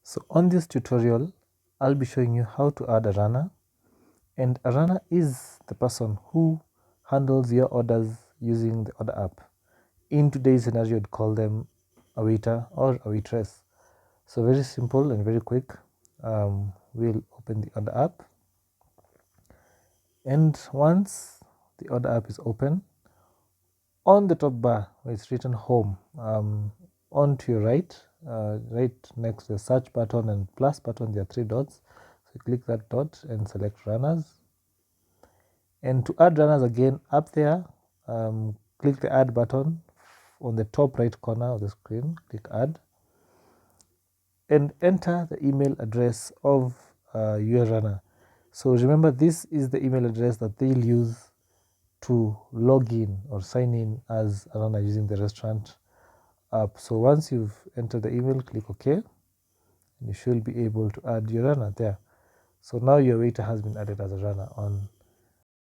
So on this tutorial, I'll be showing you how to add a runner, and a runner is the person who handles your orders using the order app. In today's scenario, I'd call them a waiter or a waitress. So very simple and very quick. We'll open the order app, and once the order app is open, on the top bar where it's written home, on to your right, right next to the search button and plus button, there are three dots. So click that dot and select runners. And to add runners again, up there, click the add button on the top right corner of the screen, click add, and enter the email address of your runner. So remember, this is the email address that they'll use to log in or sign in as a runner using the restaurant app. So once you've entered the email, click OK, and you should be able to add your runner there. So now your waiter has been added as a runner on